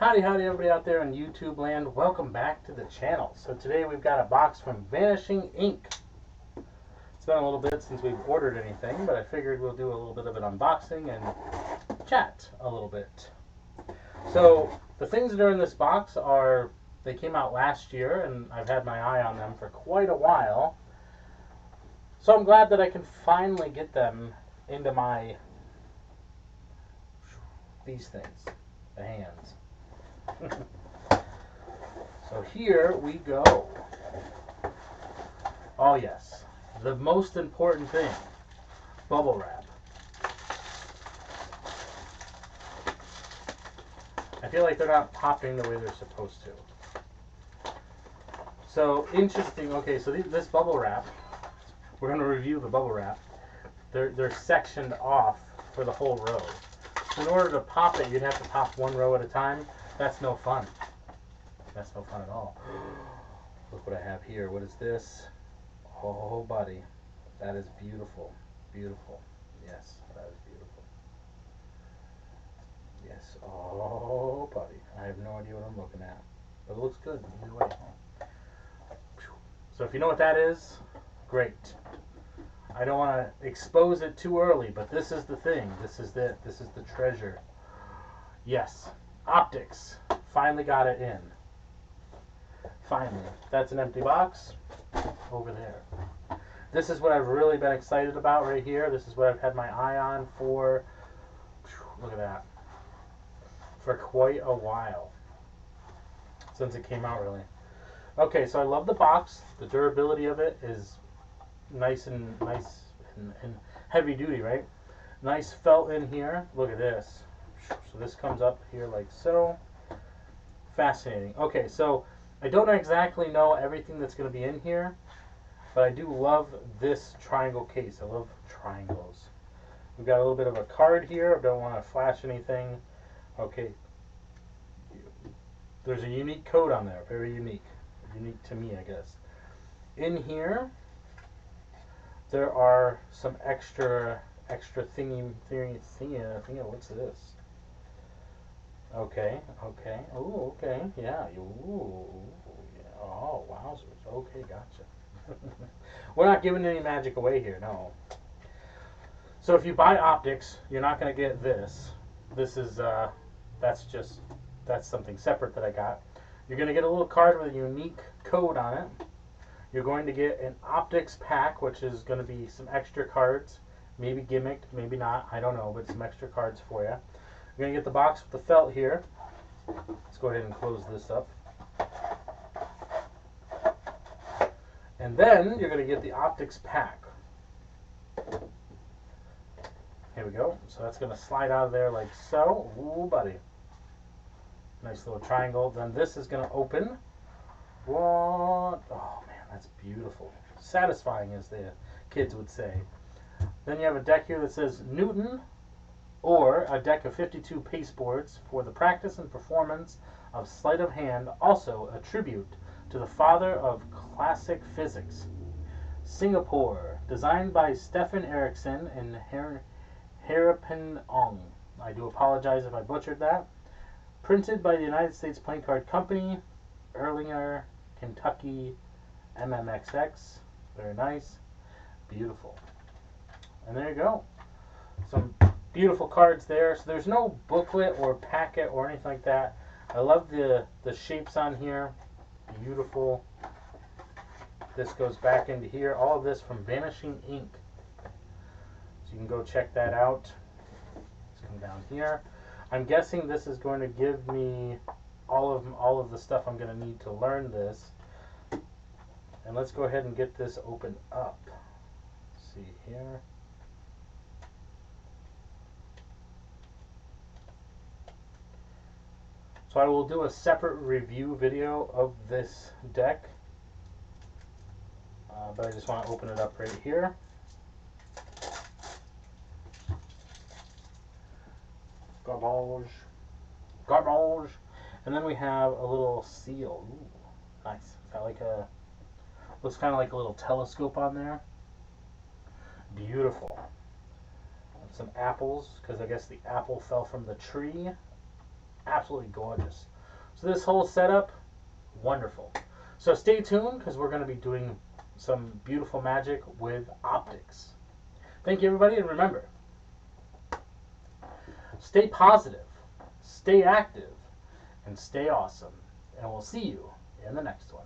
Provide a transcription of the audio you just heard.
Howdy everybody out there in YouTube land. Welcome back to the channel. So today we've got a box from Vanishing Inc. It's been a little bit since we've ordered anything, but I figured we'll do a little bit of an unboxing and chat a little bit. So the things that are in this box are, they came out last year and I've had my eye on them for quite a while. So I'm glad that I can finally get them into my, these things, the hands. So here we go. Oh yes, the most important thing, bubble wrap. I feel like they're not popping the way they're supposed to. So interesting. Okay, so this bubble wrap, we're going to review the bubble wrap. They're sectioned off for the whole row. In order to pop it, you'd have to pop one row at a time. That's no fun. That's no fun at all. Look what I have here. What is this? Oh, buddy. That is beautiful. Beautiful. Yes, that is beautiful. Yes. Oh, buddy. I have no idea what I'm looking at. But it looks good either way. So if you know what that is, great. I don't want to expose it too early, but this is the thing. This is it. This is the treasure. Yes. Opticks. Finally got it in. Finally. That's an empty box over there. This is what I've really been excited about right here. This is what I've had my eye on for, look at that, for quite a while. Since it came out, really. Okay, so I love the box. The durability of it is nice and heavy duty, right? Nice felt in here. Look at this. So this comes up here like so. Fascinating. Okay, so I don't exactly know everything that's going to be in here, but I do love this triangle case. I love triangles. We've got a little bit of a card here. I don't want to flash anything. Okay. There's a unique code on there. Very unique. Unique to me, I guess. In here, there are some extra thingy. What's this? Okay. Oh, okay. Yeah. Ooh. Yeah. Oh, wowzers. Okay, gotcha. We're not giving any magic away here, no. So if you buy Opticks, you're not going to get this. This is that's something separate that I got. You're going to get a little card with a unique code on it. You're going to get an Opticks pack, which is going to be some extra cards, maybe gimmicked, maybe not, I don't know, but some extra cards for you. You're going to get the box with the felt here. Let's go ahead and close this up. And then you're going to get the Opticks pack. Here we go. So that's going to slide out of there like so. Ooh, buddy. Nice little triangle. Then this is going to open. What? Oh, man, that's beautiful. Satisfying, as the kids would say. Then you have a deck here that says Newton, or a deck of 52 pasteboards for the practice and performance of sleight of hand, also a tribute to the father of classic physics. Singapore, designed by Stefan Eriksson and Harapin Ong. I do apologize if I butchered that. Printed by the United States Playing Card Company, Erlanger, Kentucky, MMXX. Very nice. Beautiful. And there you go. Some beautiful cards there. So there's no booklet or packet or anything like that. I love the shapes on here. Beautiful. This goes back into here. All of this from Vanishing Inc. So you can go check that out. Let's come down here. I'm guessing this is going to give me all of the stuff I'm going to need to learn this. And let's go ahead and get this open up. Let's see here. So I will do a separate review video of this deck. But I just want to open it up right here. Garbage. Garbage. And then we have a little seal. Ooh, nice. Got like a, looks kind of like a little telescope on there. Beautiful. Some apples, because I guess the apple fell from the tree. Absolutely gorgeous. So this whole setup, wonderful. So stay tuned because we're going to be doing some beautiful magic with Opticks. Thank you, everybody, and remember, stay positive, stay active, and stay awesome. And we'll see you in the next one.